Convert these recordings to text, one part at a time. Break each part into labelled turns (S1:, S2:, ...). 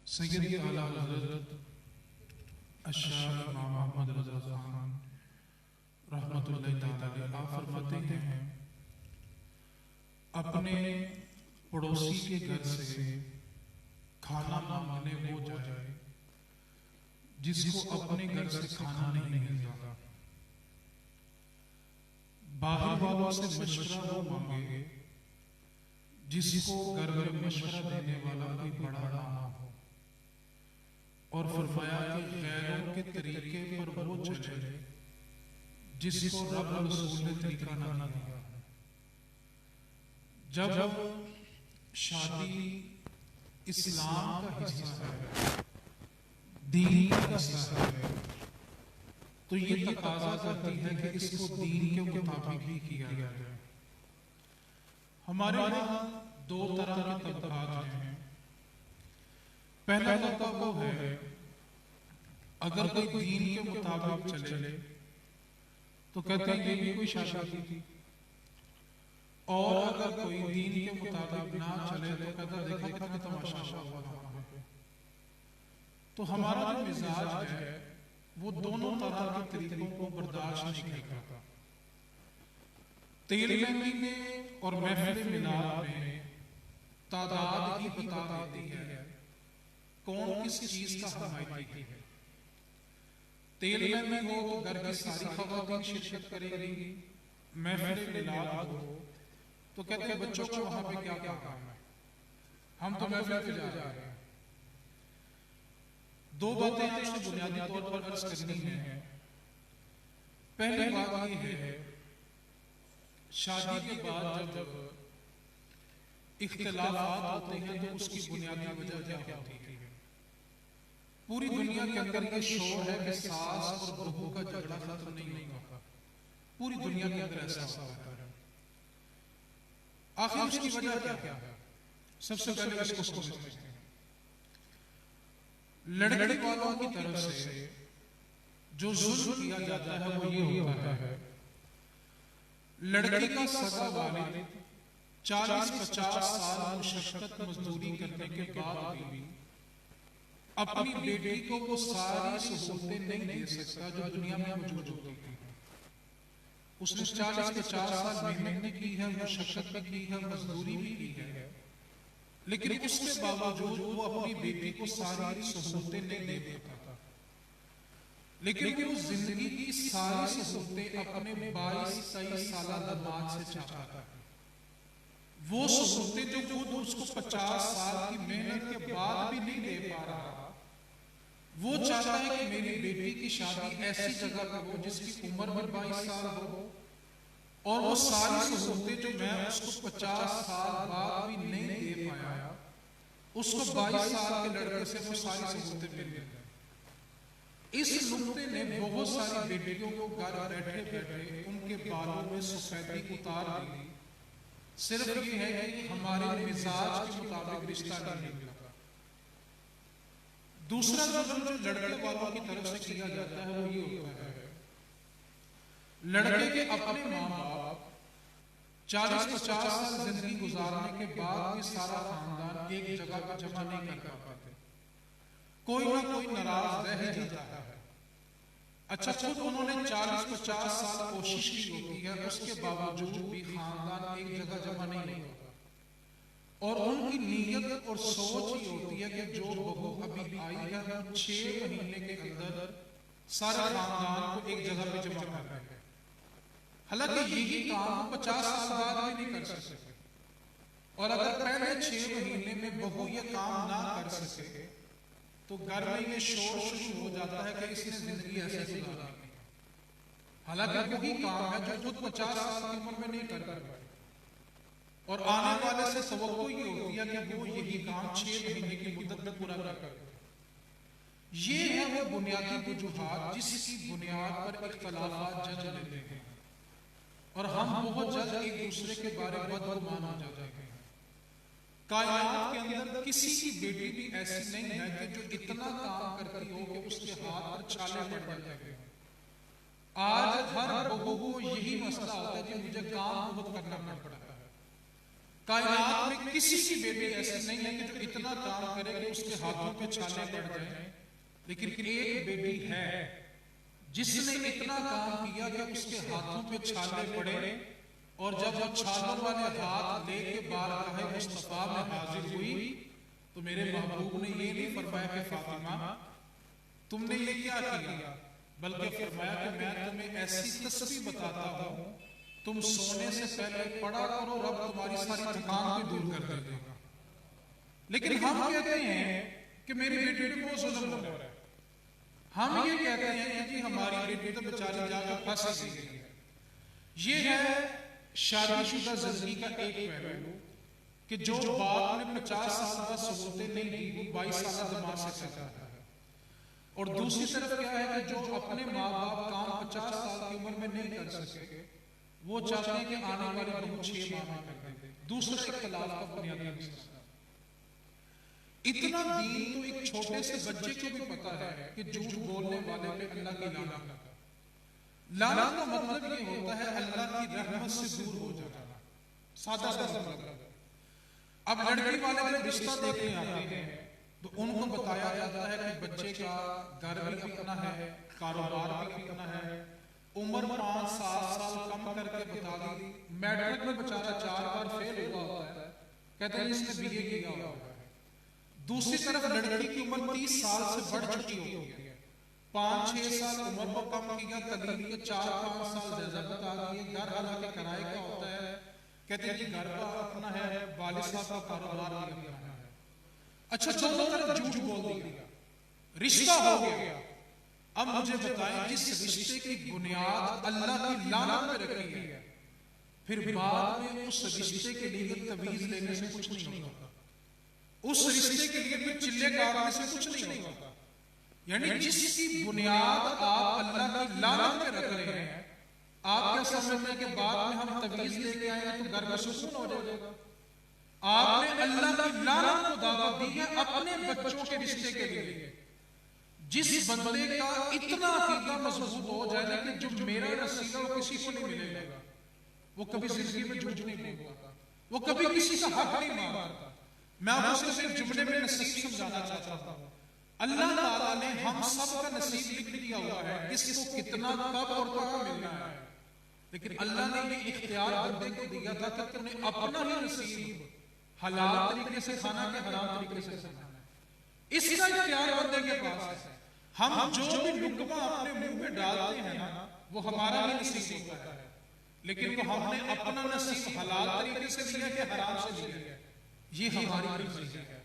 S1: सैयद आला हज़रत अशार इमाम अहमद रज़ा खान रहमतुल्लाहि तआला अलैह आप फरमाते हैं, अपने पड़ोसी के घर से खाना ना मांगने वो जाए जिसको अपने घर से खाना नहीं मिलता। बाहर वालों से मशवरा वो मांगे जिसको घर में मशवरा देने वाला कोई बड़ा ना हो। और फरमाया कि गैरों के तरीके पर वो चले जिसको रब रसूल ने तरीका ना दिया। जब शादी इस्लाम का हिस्सा है, दीन का हिस्सा है, तो ये तकाजा करती है कि इसको दीन के मुताबिक ही किया जाए। हमारे यहाँ दो तरह के तबकात हैं। पहला तबका वो है, अगर कोई दीन के मुताबिक चले तो कहते हैं ये भी कोई शादी थी, और अगर कोई दीन के मुताबिक ना चले तो कहता देखा कितना तमाशा हुआ वहां पे। तो हमारा जो मिजाज है वो दोनों तरह के तरीकों को बर्दाश्त नहीं करता। तेल में और महफिल मिलाद में तादाद ही बता देती है कौन किस चीज का हमायती है। तेल में हो तो घर की सारी खवातीन शिरकत करेंगी, महफिल मिलाद हो तो कहते हैं बच्चों को वहां पे क्या क्या काम है, हम तो महफिल पे जा रहे हैं। दो बातें आपसे बुनियादी तौर पर अर्ज करनी है। पहली बात ये है, शादी के बाद जब इख्तिलाफात होते हैं तो उसकी बुनियादी वजह क्या होती है। पूरी दुनिया के अंदर ये शोर है कि सास और बहू का झगड़ा खत्म नहीं होगा। पूरी दुनिया के अंदर ऐसा होता है। आखिर उसकी वजह क्या है? सबसे पहले इसको समझते हैं। लड़के वालों की तरफ से जो जुल्म किया जाता है वो ये होता है, लड़की का सगा वालिद 40-50 साल मुशक्कत मजदूरी करने के बाद भी अपनी बेटी को वो सारी सहूलतें नहीं दे सकता जो दुनिया में मौजूद होती है। उसने 40-50 साल मेहनत की है, मुशक्कत की है, मजदूरी भी की है, लेकिन उसके बावजूद वो अपनी बेटी को सारी सहूलतें नहीं दे पाता। लेकिन वो जिंदगी की सारी सहूलतें अपने 22-23 साल दामाद से चाहता है। वो सहूलतें जो खुद उसको 50 साल की मेहनत के बाद भी नहीं दे पा रहा, वो चाहता है कि मेरी बेटी की शादी ऐसी जगह पर हो जिसकी उम्र भी 22 साल हो, और वो सारी सहूलतें जो मैं उसको 50 साल बाद भी नहीं दे पाया, उसको 22 साल के लड़के से वो सारी सहूलतें मिल गई। इस नुक्ते ने बहुत सारी बेटियों को घर बैठे बैठे उनके बालों में सफेदी उतार दी। सिर्फ ये है कि हमारे मिजाज के मुताबिक रिश्ता नहीं मिला। दूसरा जो लड़के वालों की तरफ से किया जाता है वो ये होता है, लड़के के अपने माँ बाप 40-50 साल जिंदगी गुजारने के बाद भी सारा खानदान एक जगह पर जमा नहीं कर पाते। कोई ना कोई नाराज रह ही जाता है। अच्छा, खुद उन्होंने 40-50 साल कोशिश की होती है, उसके बावजूद भी खानदान एक जगह जमा नहीं होता। और उनकी नीयत और सोच ही होती है कि जो बहू अभी आई है वो 6 महीने के अंदर सारे खानदान को एक जगह पे जमा करना है। हालांकि यही काम 50 साल बाद भी नहीं कर सकते, और अगर पहले 6 महीने में बहू ये काम ना कर सके तो घर में ये शोर शुरू हो जाता है कि इसने जिंदगी ऐसे गुजारी। हालांकि वही काम है जो खुद 50 साल की उम्र में नहीं कर पाए, और आने वाले से तवक्को ये होती है कि वो यही काम 6 महीने की मुद्दत में पूरा कर। ये है वो बुनियादी वजूहात जिसकी बुनियाद पर इख्तिलाफात जन्म लेते हैं, और हम बहुत जल्द एक दूसरे के बारे में बदगुमान हो जाते हैं। कायनात के अंदर किसी की बेटी भी ऐसी नहीं है कि जो इतना काम करती हो कि उसके हाथ पर छाले पड़ जाए। आज हर बहू को यही मसला होता है कि मुझे काम बहुत करना पड़ता है। कायनात में किसी की बेटी ऐसी नहीं है कि जो इतना काम करे कि उसके हाथों पे छाले पड़ जाएं, लेकिन एक बेटी है जिसने इतना काम किया कि उसके हाथों पे छाले पड़े, और जब वो छालों वाले हाथ लेके बारगाह मुस्तफा में हाजिर हुई तो मेरे महबूब ने ये नहीं फरमाया कि फातिमा तुमने ये क्या किया, बल्कि फरमाया कि मैं तुम्हें ऐसी तस्बीह बताता हूं, तुम सोने से पहले पढ़ा करो, रब तुम्हारी सारी थकान को दूर कर देगा। लेकिन हम कहते हैं कि मेरी बेटी पे बहुत जुल्म हो रहा है, हम ये कहते हैं कि जी हमारी बेटी तो बेचारी जाकर फंस गई है। ये है शादीशुदा जिंदगी का एक पहलू कि जो बाप ने 50 साल बाद सहूलतें नहीं दी वो 22 साल दिमाग से करता है, और दूसरी तरफ क्या है कि जो अपने माँ बाप काम 50 साल की उम्र में नहीं कर सके वो चाहते हैं कि आने वाले बहू 6 माह में कर दे। दूसरा इख्तिलाफ का बुनियादी मसला, इतना दीन तो एक छोटे से बच्चे को भी पता है कि झूठ बोलने वाले पे अल्लाह की लानत है। लानत का मतलब ये होता है अल्लाह की रहमत से दूर हो जाना, सादा सा मतलब। अब लड़की वाले जब रिश्ता देखने आते हैं तो उनको बताया जाता है कि बच्चे का घर भी अपना है, कारोबार भी अपना है, उम्र 5-7 साल कम करके बता दी, मैट्रिक में बेचारा 4 बार फेल हुआ होता है, कहते हैं इसने बीए किया हुआ है। दूसरी तरफ लड़की की उम्र 30 साल से बढ़ चुकी होती है, 5-6 साल उम्र को कम किया, तकलीफ के 4-5 साल ज्यादा बता दिए, घर वाला के किराए का होता है, कहते हैं घर का अपना है, वालिद साहब का कारोबार भी अपना है। अच्छा दोनों तरफ झूठ बोल दिया, रिश्ता हो गया। अब मुझे बताएं जिस रिश्ते की बुनियाद अल्लाह की लानत में रखी है, फिर बाद में उस रिश्ते के लिए तवीज लेने से कुछ नहीं होता, उस रिश्ते के लिए फिर चिल्ले काटने से कुछ नहीं होता। यानी जिसकी बुनियाद आप अल्लाह की लानत में रख रहे हैं, आप क्या समझते हैं कि बाद में हम तवीज लेके आएंगे तो घर में सुकून हो जाएगा? आपने अल्लाह की लानत को दावत दी है अपने बच्चों के रिश्ते के लिए। जिस बंदे का इतना अकीदा मजबूत हो जाए कि जो मेरा नसीब है वो किसी को नहीं मिलेगा, वो कभी जिंदगी में झूठ नहीं बोलता, वो कभी किसी का हक नहीं मारता। मैं आपको सिर्फ जुमले में नसीब समझाना चाहता हूँ। अल्लाह ताला ने हम सब का नसीब लिख दिया हुआ है, किसको कितना कब और कहाँ मिलना है, लेकिन अल्लाह ने ये इख्तियार बंदे को दिया था कि तुमने अपना ही नसीब हलाल तरीके से खाना है, हराम तरीके से खाना है, इसका इख्तियार बंदे के पास है। हम जो भी लुकमा अपने मुंह में डालते हैं ना वो हमारा ही नसीब होता है, लेकिन वो हमने अपना नसीब हलाल तरीके से लिया कि हराम से लिया है, ये हमारी मर्जी है।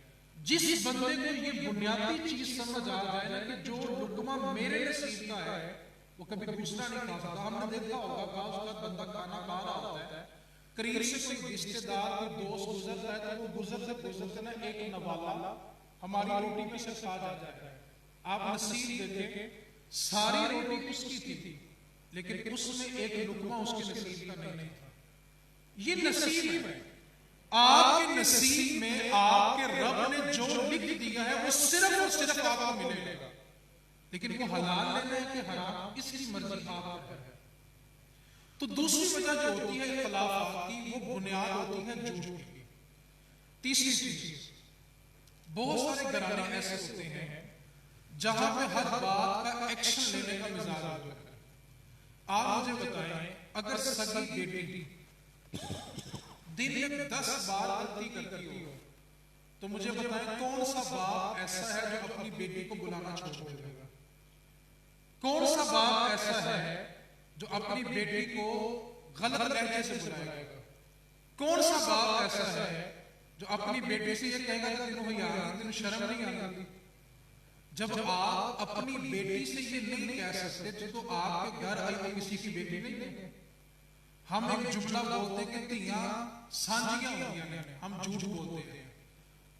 S1: जिस बंदे को ये बुनियादी चीज समझ आ जाए ना कि जो लुकमा मेरे नसीब का है वो कभी दूसरा नहीं खा सकता। हमने देखा होगा उसका बंदा खाना खा रहा होता है, करीब से कोई रिश्तेदार कोई दोस्त गुजरता है तो वो गुजरते गुजरते ना एक नवाला हमारी रोटी पे से खा जाता है। आप नसीब देखें सारी रोटी उसकी थी, लेकिन उसमें एक लुकमा उसके नसीब का नहीं था। ये नसीब है, आपके नसीब में आपके रब ने जो लिख दिया है वो सिर्फ और सिर्फ आपको मिलेगा, लेकिन वो हलाल लेना है कि हराम इसकी मर्जी आप पर है। तो दूसरी वजह जो होती है इख्तिलाफ की वो बुनियाद होती है झूठ की। तीसरी चीज, बहुत सारे घराने ऐसे होते हैं जहां पे हर बात का एक्शन लेने का मिजाज होता है। आप मुझे बताएं अगर सगी बेटी दिन में 10 बार गलती करती हो तो मुझे बताएं कौन सा बाप ऐसा है जो अपनी बेटी को बुलाना छोड़ देगा? कौन सा बाप ऐसा है जो अपनी बेटी को गलत लहजे से बुलाएगा? कौन सा बाप ऐसा है जो अपनी बेटी से ये कहेगा कि तुम यार तुम शर्म नहीं आती? जब आप अपनी बेटी से ये नहीं कह सकते तो आपके घर आई किसी की बेटी नहीं है। हम एक जुमला बोलते कि तियां सांझियां होंदियां ने, हम झूठ बोलते हैं।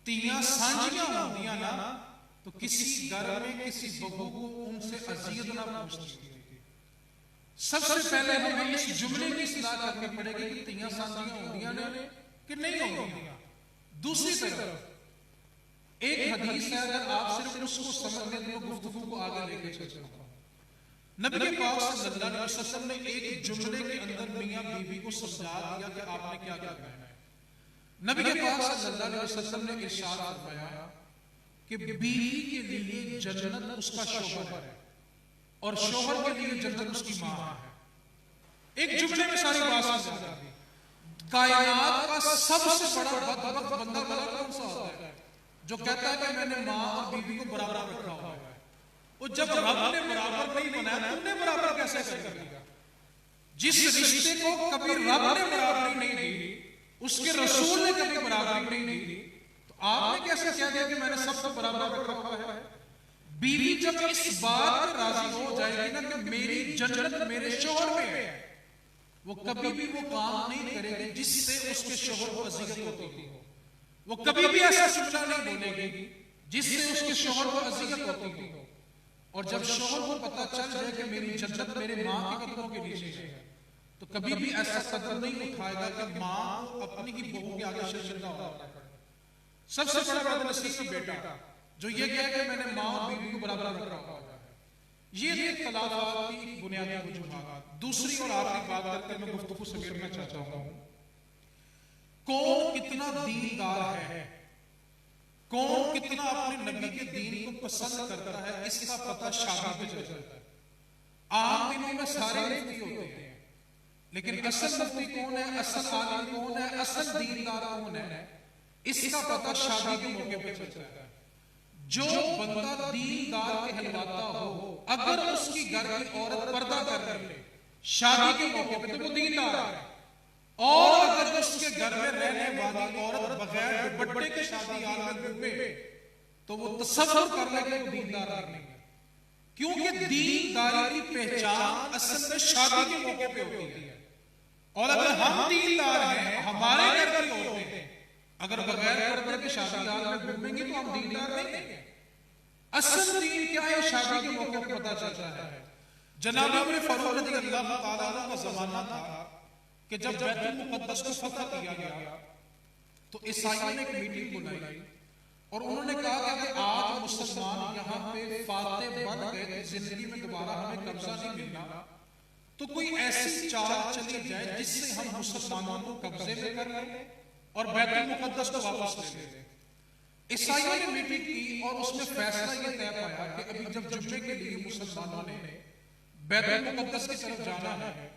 S1: तियां सांझियां होंदियां ना तो किसी घर में किसी बहू को उनसे अजियत ना पहुंचती। सबसे पहले हमें इस जुमले की इस्लाह करनी पड़ेगी कि तियां सांझियां होंदियां ने कि नहीं होंदियां। दूसरी तरफ एक हदीस है, अगर आप सिर्फ उसको समझ लें तो गुफ्तगू को आगे लेके चलते हैं। नबी पाक सल्लल्लाहु अलैहि वसल्लम ने एक जुमले के अंदर मियां बीवी को समझा दिया कि आपने क्या करना है। नबी पाक सल्लल्लाहु अलैहि वसल्लम ने इरशाद फरमाया कि बीवी के लिए जन्नत उसका शौहर है और शौहर के लिए जन्नत उसकी मां है। एक जुमले में सारी बात समझ आ गई। कायनात का सबसे बड़ा बदबख्त बंदा भला कौन सा होता है जो कहता है कि मैंने मां और बीवी को बराबर रखा हुआ है। वो जब रब ने बराबर नहीं बनाया तुमने बराबर कैसे कर दिया? जिस रिश्ते को कभी रब ने बराबरी नहीं दी, उसके रसूल ने कभी बराबरी नहीं दी, तो आपने कैसे कह दिया कि मैंने सबको बराबर रखा हुआ है? बीवी जब इस बात पर राजी हो जाएगी ना कि मेरी जन्नत मेरे शौहर में है, वो कभी भी वो काम नहीं करेगी जिससे उसके शौहर को अज़ियत होती हो। वो कभी भी ऐसा जुमला नहीं बोलेगी जिससे उसके शौहर को अज़ियत होती हो। और जब शौहर को पता चल जाए कि मेरी जन्नत मेरे मां के कदमों के नीचे है, तो कभी भी ऐसा कदम नहीं उठाएगा कि मां को अपनी ही बहू के आगे शर्मिंदा होना पड़े। सबसे बड़ा बदनसीब बेटा जो ये कहे कि मैंने मां और बीवी को बराबर रखा हुआ है। ये इख्तिलाफात की बुनियादी वजूहात। दूसरी और आखिरी बात करके मैं गुफ्तगू समेटना चाहता हूं। कौन कितना दीनदार है, कौन कितना अपने नबी के दीन को पसंद करता है, इसका पता शादी पे चलता है। आम दिनों में सारे मुफ्ती होते हैं, लेकिन असल मुफ्ती कौन है, असल आलिम कौन है, असल दीनदार कौन है, इसका पता शादी के मौके पे चलता है। जो बंदा दीनदार कहलाता हो, अगर उसकी घर की औरत पर्दा कर ले शादी के मौके पे तो वो दीनदार है। और अगर उसके घर में रहने वाली औरत बगैर दुपट्टे के शादी हाल में घूमे तो वो तसव्वुर कर ले कि वो दीनदार नहीं है। क्योंकि दीनदारी की पहचान असल में शादी के मौके पे होती है। और अगर हम दीनदार हैं, हमारे घर की औरतें अगर बगैर पर्दे के शादी हाल में घूमेंगी तो हम दीनदार नहीं हैं। असल दीन क्या है, शादी के मौके पे पता चलता है। जनाब उमर फारूक रज़ियल्लाहु ताला अन्हु का ज़माना था कि जब बैतुल मुक़द्दस को फतह किया गया तो ईसाइयों ने एक मीटिंग बुलाई और उन्होंने कहा कि आज मुसलमान यहाँ पे फातेह बन गए, जिंदगी में दोबारा हमें कब्जा नहीं मिलना, तो कोई ऐसी चाल चली जाए जिससे हम मुसलमानों को कब्जे में कर लें और बैतुल मुक़द्दस को वापस ले लें। ईसाइयों ने मीटिंग की और उसमें फैसला यह तय पाया कि अभी जब जुम्मे के लिए मुसलमानों ने बैतुल मुक़द्दस की तरफ जाना है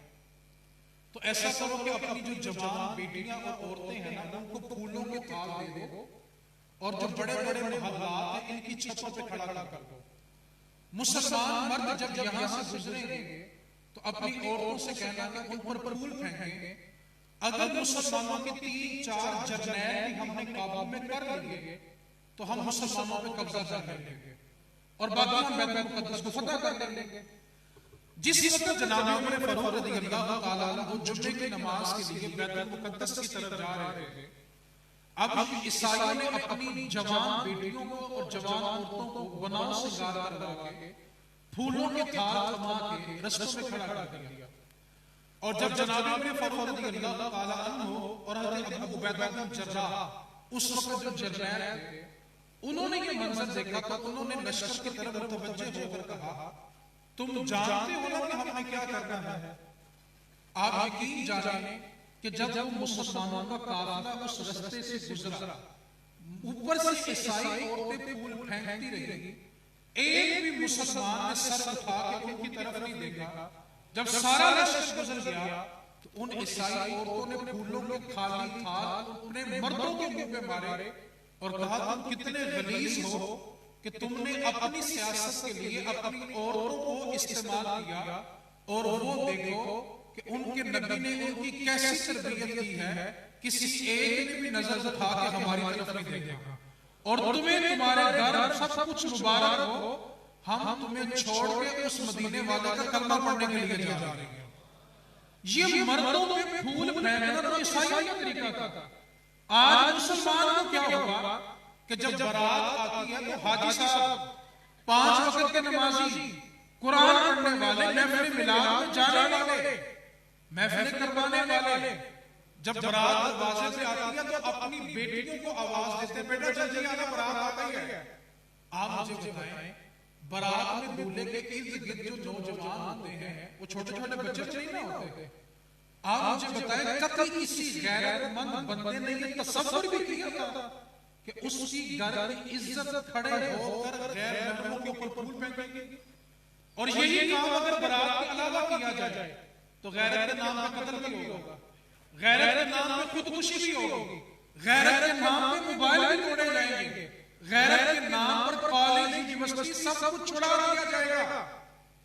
S1: तो ऐसा करो कि अपनी जो जवान बेटियां और औरतें हैं ना, उनको फूलों के थाल दे दो और जो बड़े बड़े महल्लात हैं इनकी छतों पे खड़ा कर दो। मुसलमान मर्द जब यहाँ से गुजरेंगे तो अपनी औरतों से कहना कि उन पर फूल फेंकेंगे। अगर मुसलमानों के 3-4 जरनैल भी हमने काबू में कर लिए तो हम मुसलमानों पे कब्जा कर लेंगे और बाद में बैतुल मुक़द्दस को फतह कर लेंगे। जिस वक्त जनाब उमर फारूक रज़ियल्लाहु ताला अन्हु जुम्मे की नमाज के लिए बैतुल मुक़द्दस की तरफ जा रहे थे, अब ईसाइयों ने अपनी जवान बेटियों को और जवान औरतों को बनाओ श्रृंगार करवा के फूलों के थाल थमा के रस्तों में खड़ा कर दिया। और जब जनाब उमर फारूक रज़ियल्लाहु ताला अन्हु और हज़रत अबू उबैदा बिन जर्राह उस वक्त जो जरनैल थे, उन्होंने ये मंजर देखा तो उन्होंने लश्कर की तरफ मुतवज्जह होकर कहा, तुम जानते हो ना कि हमें क्या करना है। आप यकीन जाने कि जब मुसलमानों का काफिला उस रास्ते से गुजरा, ऊपर से ईसाई औरतें फूल फेंकती रही, एक भी मुसलमान ने सर उठा के उनकी तरफ नहीं देखा। जब सारा लश्कर गुजर गया तो उन ईसाई औरतों ने फूलों के खाली थाल अपने मर्दों के मुंह पे मारे और कहा, तुम कितने गलीज हो कि तुमने अपनी सियासत के लिए अपनी औरतों को इस्तेमाल किया और वो देखो कि उनके नबी ने उनकी कैसी तरबियत की है, किसी एक ने भी नजर उठा के हमारी तरफ नहीं देखा और तुम्हें तुम्हारे घर सब कुछ मुबारक हो, हम तुम्हें छोड़ के उस मदीने वाले का कलमा पढ़ने के लिए जा रहे हैं। ये मर्दों पे फूल फेंकना तो ईसाइयों का तरीका था। आज मुसलमान को क्या होगा कि जब बारात आती है तो हाजी साहब 5 वक्त के नमाजी, कुरान पढ़ने वाले, महफिल मिलाद में जाने वाले, महफिल करवाने वाले, जब बारात दरवाजे पे आती है तो अपनी बेटियों को आवाज देते, बेटा जल्दी आना बारात आ गई है। आप मुझे बताएं, बारात में दूल्हे के इर्द गिर्द जो नौजवान होते हैं वो छोटे छोटे बच्चे तो नहीं ना होते। आप मुझे बताएं कभी किसी गैरतमंद बंदे ने ये तसव्वुर भी किया था कि उसकी घर में इज्जत खड़े होकर गैर महरमों के ऊपर फूल फेंकेंगे? और यही काम अगर बारात के अलावा किया जाए तो गैरत के नाम पे कत्ल भी होगा, गैरत के नाम पे खुदकुशी भी होगी, गैरत के नाम पे मोबाइल भी तोड़े जाएंगे, गैरत के नाम पर कॉलेज यूनिवर्सिटी सब कुछ छुड़ा दिया जाएगा।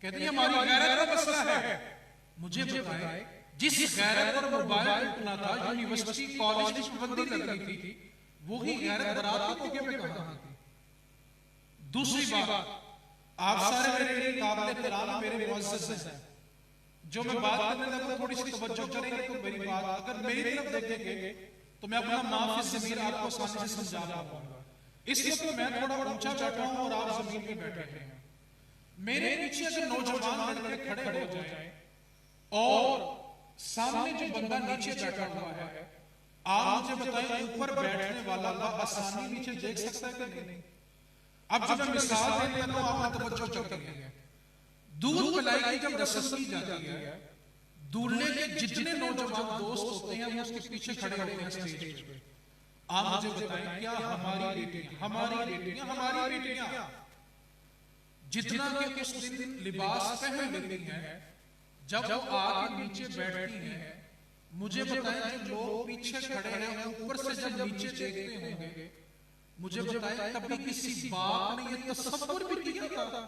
S1: कहते हैं हमारी गैरत का मसला है। मुझे बताएं जिस गैरत पर मोबाइल टूटना था, यूनिवर्सिटी कॉलेज की पाबंदी लग रही थी, वही गैरत बारात के मौके पे कहां थी? दूसरी बात, आप सारे मेरे काबिल एहतराम मेरे मुअज़्ज़ज़ हैं, जो मैं बात करने लगा थोड़ी सी तवज्जो करेंगे तो मेरी बात अगर मेरी तरफ देखेंगे तो मैं अपना माफी ज़मीर आपको आसानी से समझा पाऊंगा। इस वक्त मैं थोड़ा ऊंचा बैठा हूं और आप जमीन पे बैठे हैं। मेरे पीछे अगर नौजवान लड़के खड़े हो जाएं और सामने जो बंदा नीचे बैठा हुआ है, आप मुझे बताएं ऊपर बैठने वाला आसानी नीचे देख सकता है कि नहीं? अब जब मैं मिसाल देता हूं आप तवज्जो करेंगे। दूध पिलाई की जब रस्म की जाती है, दूल्हे के जितने नौजवान दोस्त होते हैं वो उसके पीछे खड़े होते हैं स्टेज पे। आप मुझे बताएं क्या हमारी बेटियां जितना कि उस दिन लिबास पहन लेती हैं, जब वो आके नीचे बैठती हैं, मुझे बताएं जो लोग पीछे खड़े हैं ऊपर से जब नीचे देखते होंगे, मुझे बताएं कभी किसी बाप ने ये तसव्वुर भी किया था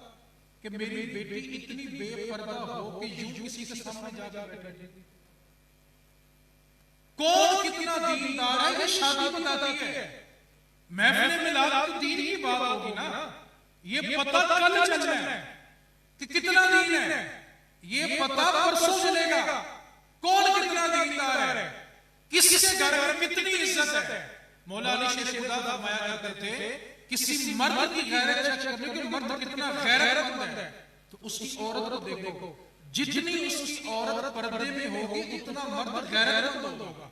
S1: कि मेरी बेटी इतनी बेपर्दा हो कि यूं किसी के सामने जाकर बैठे? कौन कितना दीनदार है ये शादी बताती है। महफिल मिलाद तो दीन की बात होगी ना, ये पता कल चलना है कि कितना दीन है, ये पता परसों चलेगा कौन कितना दीनदार है, किसके घर में कितनी इज्जत है। मौला अली शेर खुदा फरमाया करते थे किसी मर्द की गैरत चेक करने के मर्द कितना गैरतमंद है तो उसकी औरत को देखो, जितनी उसकी औरत पर्दे में होगी उतना मर्द गैरतमंद होगा।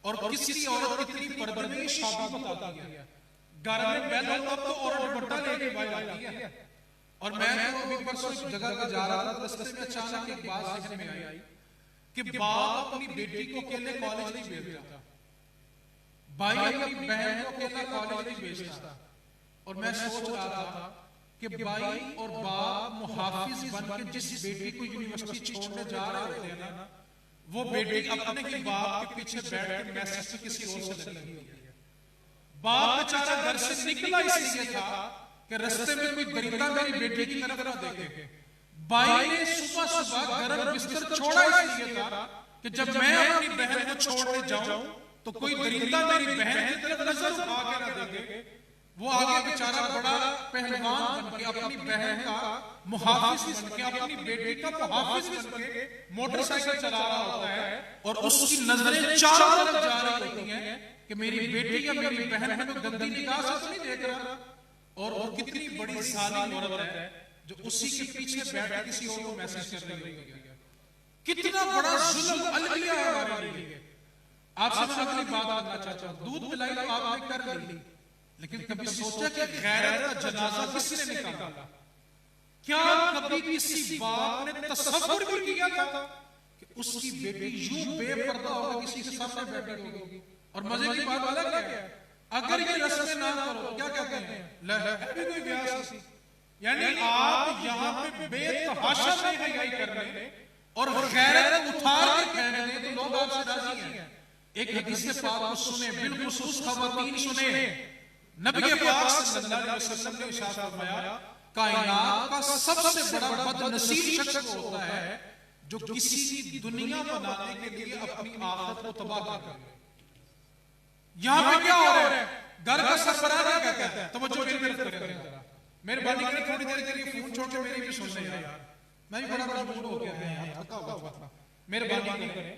S1: और किसी औरत कितनी पर्दे में शादी बताती है, घर में बैल होता तो औरत दुपट्टा लेके बाहर आती है। और मैं तो अभी परसों इस जगह पे जा रहा था, रास्ते में अचानक एक बात समझ में आई कि बाप अपनी बेटी को अकेले कॉलेज नहीं भेजता, भाई अपनी बहन को अकेला कॉलेज नहीं भेजता। और मैं सोच रहा था कि भाई और बाप मुहाफिज बन के जिस बेटी को यूनिवर्सिटी छोड़ने जा रहे होते हैं ना, वो बेटी अपने के बाप के पीछे बैठ के मैसेज किसी और से लगी हुई है। बाप बेचारा घर से निकला इसलिए था कि रास्ते में कोई दरिंदा मेरी बेटी की तरफ ना देखे। भाई ने सुबह सुबह गरम बिस्तर छोड़ा इसलिए था कि जब मैं अपनी बहन को छोड़ने जाऊं तो कोई दरिंदा मेरी बहन की तरफ नजर उठा के ना देखे। वो आगे बेचारा बड़ा पहलवान बन के अपनी बहन का मुहाफिज बन के अपनी बेटी का मुहाफिज बन के मोटरसाइकिल चला रहा होता है और उसकी नजरें चारों तरफ जा रही होती हैं कि मेरी बेटी या मेरी बहन में तो गंदी निगाह से नहीं देख रहा। और वो कितनी बड़ी जालिम औरत है जो उसी के पीछे बैठ के किसी और को मैसेज कर रही है। कितना बड़ा जुल्म अलविया है हमारे लिए। आपसे मैं अगली बात करना चाहता हूं, दूध पिलाई तो आपने कर ली, लेकिन कभी सोचा कि गैरत का जनाजा किसने निकाला? क्या कभी किसी बाप ने तसव्वुर भी किया था कि उसकी बेटी यूं बेपर्दा होगा किसी के सामने बैठी होगी? और मजे की बात अलग है, अगर ये रस्म ना करो क्या कहते हैं भी कोई ब्याह सी, यानी आप यहाँ पे बेतहाशा महंगाई कर रहे हैं और गैरत उठार के कह रहे हैं तो लोग आपसे राजी हैं। एक हदीस पाक को सुने, बिलखुसूस खवातीन सुने। नबी पाक सल्लल्लाहु अलैहि वसल्लम ने इरशाद फरमाया कायनात का सबसे बड़ा बदनसीब शख्स होता है जो किसी की दुनिया बनाने के लिए अपनी आखिरत को तबाह कर दे। यहां पे क्या हो रहा है? घर का सरबराह क्या कहता है? तवज्जो मेरी तरफ करें, मेहरबानी करके थोड़ी देर के लिए फोन छोड़ के मेरी भी सुन लें यार, मैं भी बड़ा मजबूर हो गया है यार, थका हुआ था। मेहरबानी करें,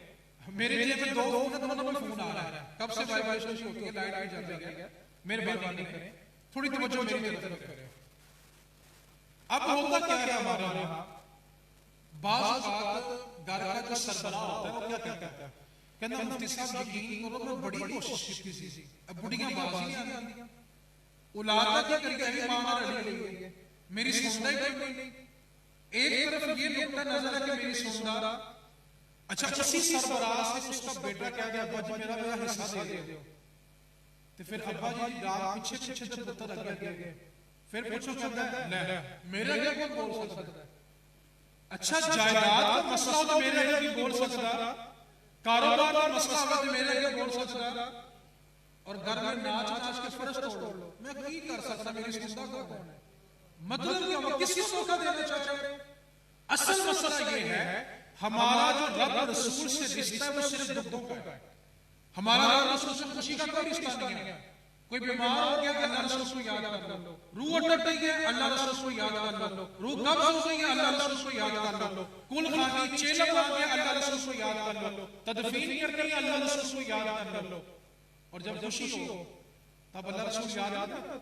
S1: मेरे जेब में दो फोन आ रहा है, कब से वाइब्रेशन शुरू होती है, लाइट भी जल रही है। मेहरबानी करें थोड़ी तवज्जो मेरी तरफ करें। अब होता क्या है हमारे यहाँ, बात घर का जो सरबराह होता है वो क्या कहता है, कहना मुफ्ती साहब यकीन करो मैं बड़ी कोशिश की थी, अब बुढ़ियां बाजी नहीं आती, औलाद क्या करके अभी मां रही हुई है, मेरी सुनता ही कोई नहीं। एक तरफ ये नुक्ता नजर है कि मेरी सुनता अच्छा, उसी सरबराह से उसका बेटा क्या गया, अब्बा जी मेरा हिस्सा दे दो। तो फिर अब्बा जी रात पीछे पीछे पुत्र लग गए। फिर पूछो कहता है ले मेरे आगे कौन बोल सकता है? अच्छा, जायदाद का मसला हो तो मेरे आगे बोल सकता, कारोबार का मसला हो तो मेरे आगे बोल सकता, और घर में नाच नाच के फर्श तोड़ लो, मैं नहीं कर सकता, मेरी सुनता कौन है? मतलब क्या हुआ, किसी को मौका देना चाहते हैं? असल मसला ये है, हमारा जो रब रसूल से रिश्ता है वो सिर्फ दुखों का है। हमारा रब रसूल से खुशी का कोई रिश्ता नहीं है। कोई बीमार हो गया, अल्लाह रसूल को याद कर लो। रूह अटक गई है, अल्लाह रसूल को याद कर लो। रूह कब्ज हो गई है, अल्लाह रसूल को याद कर लो। कुल खानी चेलम आ गया, अल्लाह रसूल को याद कर लो। तदफीन करनी है, अल्लाह रसूल को याद कर लो। और जब खुशी हो तब अल्लाह रसूल याद आता।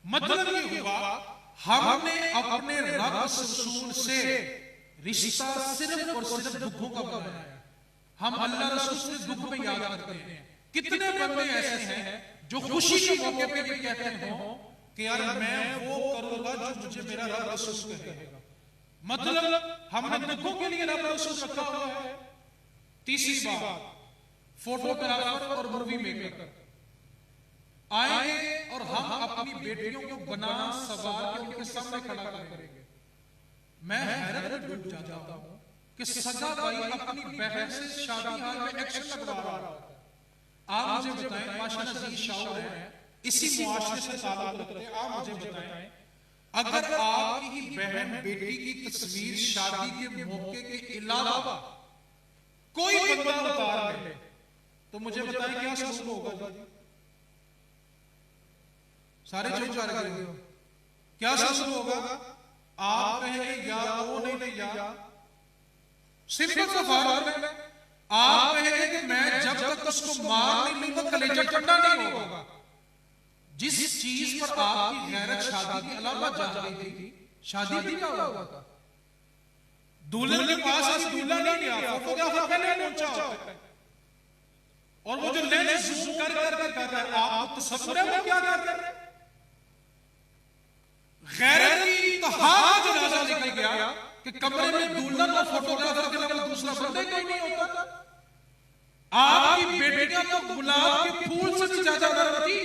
S1: मतलब ये हुआ, हमने अपने रब रसूल से रिश्ता सिर्फ और सिर्फ दुखों का बनाया। हम अल्लाह रसूल से दुख में याद करते हैं। कितने बंदे ऐसे हैं जो खुशी के मौके पे भी कहते हो कि यार मैं वो करूंगा जो मुझे मेरा रब रसूल कहेगा। मतलब हमने दुखों के लिए रब रसूल रखा हुआ है। तीसरी बात, फोटोग्राफर और मूवी मेकर आएंगे और हम अपनी बेटियों को बना सवार के उनके सामने खड़ा करेंगे। मैं हैरत में डूब जाता हूं कि सगा भाई अपनी बहन से शादी हाल में एक्शन लगवा रहा है। आप मुझे बताएं, माशाल्लाह अजीज शाऊर है, इसी मुआशरे से ताल्लुक रखते हैं, आप मुझे बताएं, अगर आपकी बहन बेटी की तस्वीर शादी के मौके के अलावा कोई बंदा उतार ले तो मुझे बताएं क्या सलूक होगा? सारे चुप कर गए हो, क्या सलूक होगा? आप कहेंगे या वो नहीं या सिंपल सा फर्क है। आप कहेंगे कि मैं जब तक उसको मार नहीं लूंगा कलेजा ठंडा नहीं होगा। जिस चीज पर आपकी गैरत शादी के अलावा जा रही थी, शादी भी क्या हुआ था? दुल्हन के पास अभी दूल्हा नहीं गया, फोटोग्राफर पहले पहुंचा होता है, और वो जो लेंस जूम कर रहा है, आप तसव्वुर है वो क्या कर रहे हैं? गैरत की इंतहा का जनाजा निकल गया कि कमरे में दुल्हन और फोटोग्राफर के अलावा दूसरा बंदा कोई नहीं होता। आपकी बेटियां तो गुलाब के फूल से भी ज्यादा नरम थी।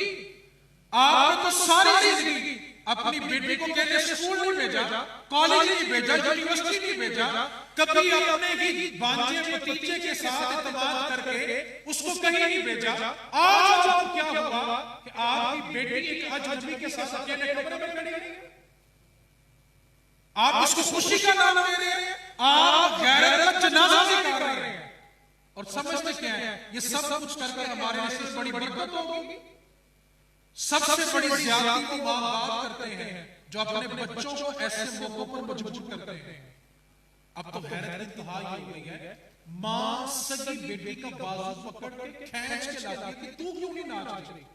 S1: आपने तो सारी जिंदगी अपनी बेटी को कहते स्कूल नहीं भेजा, कॉलेज नहीं भेजा, यूनिवर्सिटी नहीं भेजा, कभी अपने ही भांजे भतीजे के साथ इत्तेमाद करके उसको कहीं नहीं भेजा। आज अब क्या हुआ कि आपकी बेटी एक अजनबी के साथ अकेले कमरे में खड़ी है। आप इसको खुशी का नाम दे रहे हैं, आप गैरत का जनाजा निकाल रहे हैं, और समझते क्या है ये सब कुछ करके हमारे लिए बड़ी बरकत होगी। सबसे बड़ी ज्यादती मां बाप करते हैं जो अपने बच्चों को ऐसे मौकों पर मजबूर करते हैं। अब तो हैरत इंतहा ये हो गई है, मां सगी बेटी का बाजू पकड़ के खींच के लाती है कि तू क्यों नहीं नाच रही?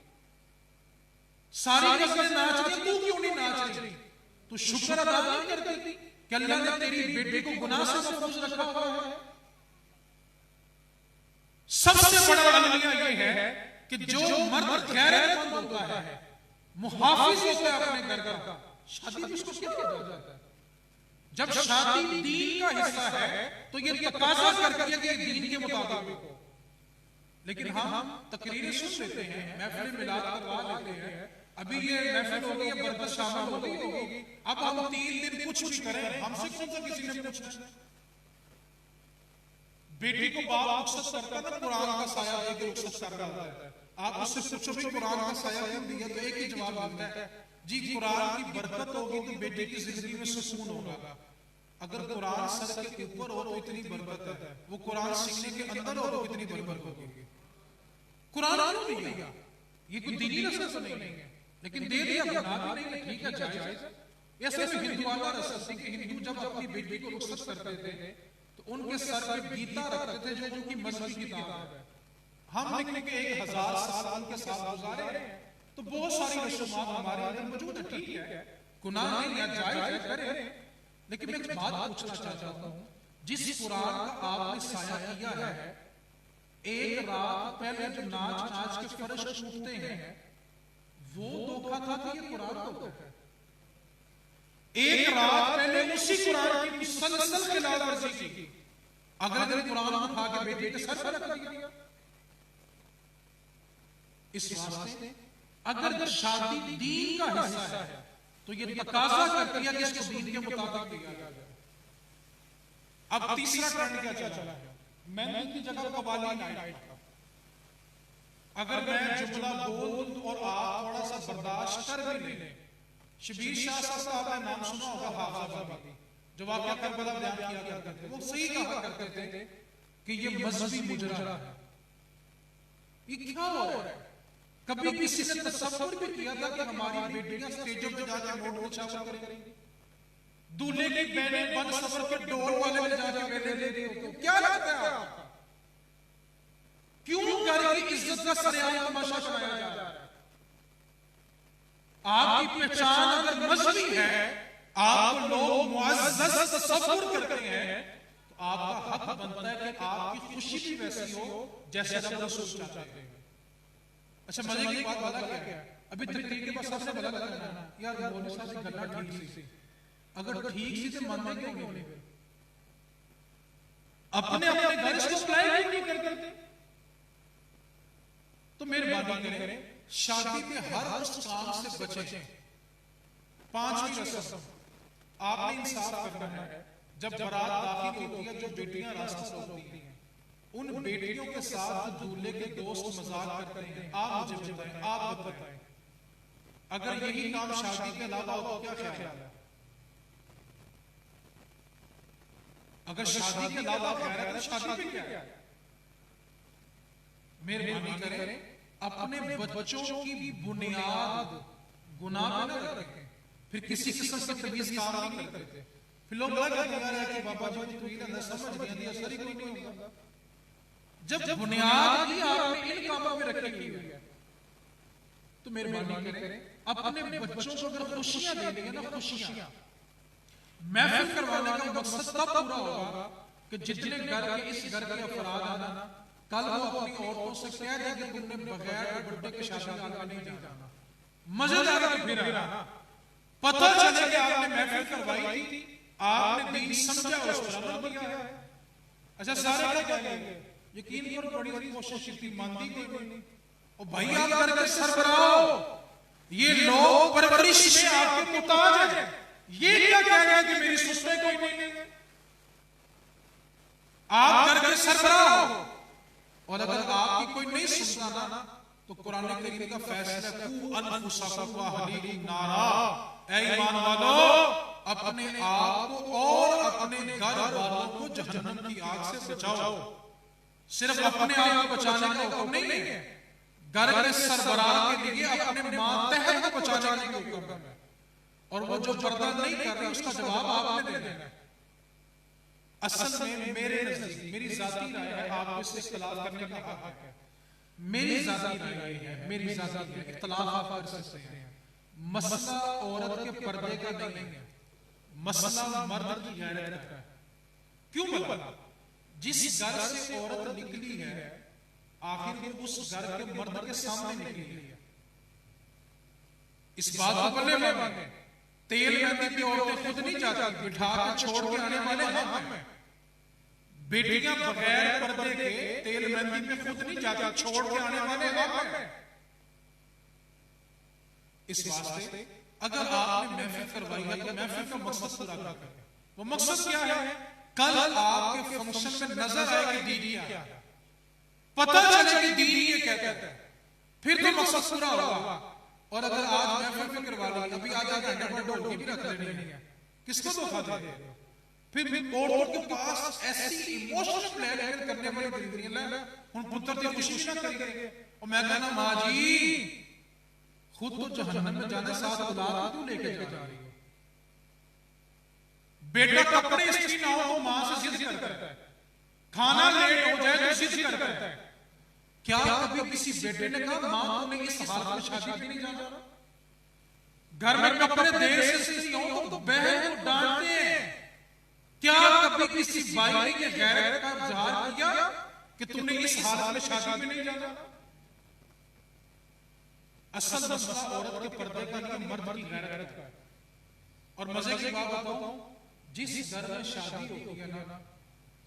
S1: सारी गजलें नाच रही, तू क्यों नहीं नाच रही? तू शुक्र अदा नहीं करती कि अल्लाह ने तेरी बेटी को गुनाह से महफूज रखा हुआ है। सबसे बड़ा अलमिया ये है कि जो मर्द गैरतमंद होता है, मुहाफिज होता है अपने घर का, शादी भी उसको क्या किया जाता है? जब शादी दीन का हिस्सा है तो ये तकाजा करती है कि दीन के मुताबिक हो। लेकिन हम तकरीरें सुन लेते हैं, महफिल मिलाद करवा लेते हैं, अभी ये महफिल हो गई है, बरकत शामिल हो गई होगी, अब हम 3 दिन कुछ भी करें, हमसे कौन सा किसी ने पूछना? बेटी को बाप रुखसत करता है ना, कुरान का साया देके रुखसत कर रहा है। आप उससे पूछो भी कुरान का साया क्यों दिया, तो एक ही जवाब आता है, जी कुरान की बरकत होगी तो बेटे की जिंदगी में सुकून होगा। अगर कुरान सर के ऊपर हो तो इतनी बरकत है, वो कुरान सीखने के अंदर हो तो कितनी बरकत होगी। कुरान क्यों नहीं दिया? ये कोई दीनी रसूल से नहीं है, लेकिन दे दिया, गुनाह नहीं है, ठीक है, जायज है। ऐसे में हिंदुआना रसूल थी कि हिंदू जब अपनी बेटी को रुखसत करते थे तो उनके सर पे गीता रखते थे जो उनकी मजहबी किताब है। हम लिखने के 1000 साल उनके साथ गुजारे हैं, तो बहुत सारी रसूमात हमारे अंदर मौजूद है, ठीक है, गुनाह नहीं है, जायज है, करें। लेकिन मैं एक बात पूछना चाहता हूं, जिस कुरान का आपने साया किया है, एक रात पहले जो नाच नाच के फर्श टूटते हैं वो धोखा था कि ये कुरान धोखा है? एक रात पहले उसी कुरान की मुसलसल खिलाफवर्जी की, अगले दिन कुरान उठा के बेटे के सर पर रख दिया। इस वास्ते अगर शादी दीन का हिस्सा है तो ये तकाजा करती है कि इसको दीन के मुताबिक किया जाए। अब तीसरा ट्रेंड क्या चला है, मेहंदी की जगह कव्वाली नाइट का। अगर मैं जुमला बोल और आप थोड़ा सा बर्दाश्त कर भी लें, शबीर शाह साहब का नाम सुना होगा, हाफिज जो वाकया करबला बयान किया करते थे, वो सही कहा करते थे कि ये मजहबी मुजरा है। ये क्या हो रहा है? कभी किसी ने तसव्वुर भी किया था कि हमारी बेटियां स्टेजों पे जाके मोड़ निछावर करेंगी, दूल्हे की बहनें बन सफर के ढोल वाले में जाके वेले दे रही हो? क्या लगता है आपको? क्यों घर की इज्जत का सरेआम तमाशा बनाया जा रहा है? आपकी पहचान अगर मजहबी है, आपको लोग मुअज़्ज़ज़ तसव्वुर करते हैं, तो आपका हक बनता है कि आपकी खुशी भी वैसी हो जैसे सब रसूल चाहते हैं। अच्छा, मजे की बात वाला क्या है, अभी तकरीर के बाद सबसे बड़ा लगता है ना, यार मौलवी साहब की गल्ला ठीक सी, अगर ठीक सी तो मानते क्यों नहीं? अपने अपने घर से अप्लाई क्यों नहीं करते? तो मेहरबानी करें, शादी के हर उस काम से बचें। पांचवी रस्म आपने इंसाफ करना है, जब बारात दाखिल होती है, जो बेटियां रास्ता रोकती हैं, उन बेटियों के साथ दूल्हे के दोस्त मजाक करते हैं, आप मुझे बताएं, आप बताएं, अगर यही काम शादी के अलावा हो तो क्या ख्याल है? अगर शादी के अलावा गैर है तो शादी पे क्या है? मेहरबानी करें, अपने बच्चों की बुनियाद गुनाह में न रखें, फिर किसी किस्म से तमीज काम नहीं करते। फिर लोग लगा है कि बाबा जी तू ये ना समझ गया, असर ही कोई नहीं होगा। जब बुनियाद ही आपने इन कामों में रखी हुई है, तो मेहरबानी करें, अपने बच्चों को अगर खुशियां दे देंगे ना, खुशियां महफिल करवाने का मकसद तब पूरा होगा कि जितने घर के इस घर के अफराद आना, कल वो अपनी औरतों से कह दे कि तुमने बगैर बर्थडे के शादी आगे नहीं जाना, मजेदार फिर आना, पता चले कि आपने महफिल करवाई थी, आपने दीन समझा, उस पर अमल किया है। अच्छा, सारे क्या कहेंगे? यकीन करो बड़ी कोशिश की, मानती कोई नहीं। और भाई आप घर के सरबराह हो, ये लोग परवरिश में आपके मुताज हैं, ये क्या कहेंगे कि मेरी सुनने कोई नहीं है? आप घर के सरबराह हो, और अगर आपकी कोई नहीं सुनता ना, तो कुरान करीम का फैसला कू अनफुसकुम व अहलीकुम नारा, ऐ ईमान वालों, अपने आप को और अपने घर वालों को जहन्नम की आग से बचाओ। सिर्फ अपने आप को बचाने का हुक्म नहीं है, घर के सरबराह के लिए अपने मातहत को बचाने का हुक्म है। और वो जो पर्दा नहीं कर रहा, उसका जवाब आपने देना है। असल में मेरे नजदीक, मेरी जाती राय है, आपको इससे इख्तिलाफ करने का हक है, मेरी जाती राय है, मेरी जाती है, इख्तिलाफ आप कर सकते हैं। मसला औरत के पर्दे का नहीं है, मसला मर्द की गैरत का है। क्यों बोला? जिस घर से औरत निकली है, आखिर वो उस घर के मर्द के सामने निकली है। इस बात को बल्ले मांगे, तेल मेहंदी पे औरतें खुद नहीं जाती, बिठा के छोड़ के आने वाले हम हैं। बेटियां बगैर पर्दे के तेल मेहंदी पे खुद नहीं जाती, छोड़ के आने वाले हम हैं। इस वास्ते अगर आपने महफिल करवाई है तो महफिल का मकसद पूरा करें। वो मकसद क्या है? कल आपके फंक्शन में नजर आएगी दीदी क्या, पता चले कि दीदी ये कहता है, फिर तो मकसद पूरा होगा। और अगर आज महफिल करवा ली, अभी आज घंटे पर ढोल की भी रख लेनी है, किसको धोखा दे? फिर कोर्ट के पास ऐसी इमोशनल ब्लैकमेल करने वाली दीदियां ना, उन पुत्र की खुशी ना करेंगे। और मैं कहना मां जी, खुद तो जहन्नम में जाने, साथ औलाद क्यों लेके जा रही हो? बेटा कपड़े इस्त्री ना हो तो मां से जिद करता है, खाना लेट हो जाए तो जिद करता है। क्या कभी किसी बेटे ने कहा मां तुमने इस हालत में शादी पे नहीं जाना? घर में कपड़े देर से इस्त्री हो तो बहन को डांटते हैं। क्या कभी किसी भाई ने ये गैरत का इजहार किया कि तुमने इस हालत में शादी पे नहीं जाना? असल मसला औरत के पर्दे का नहीं, मर्द की गैरत का है। और मजे की बात बताऊं, जिस घर में शादी होती है ना,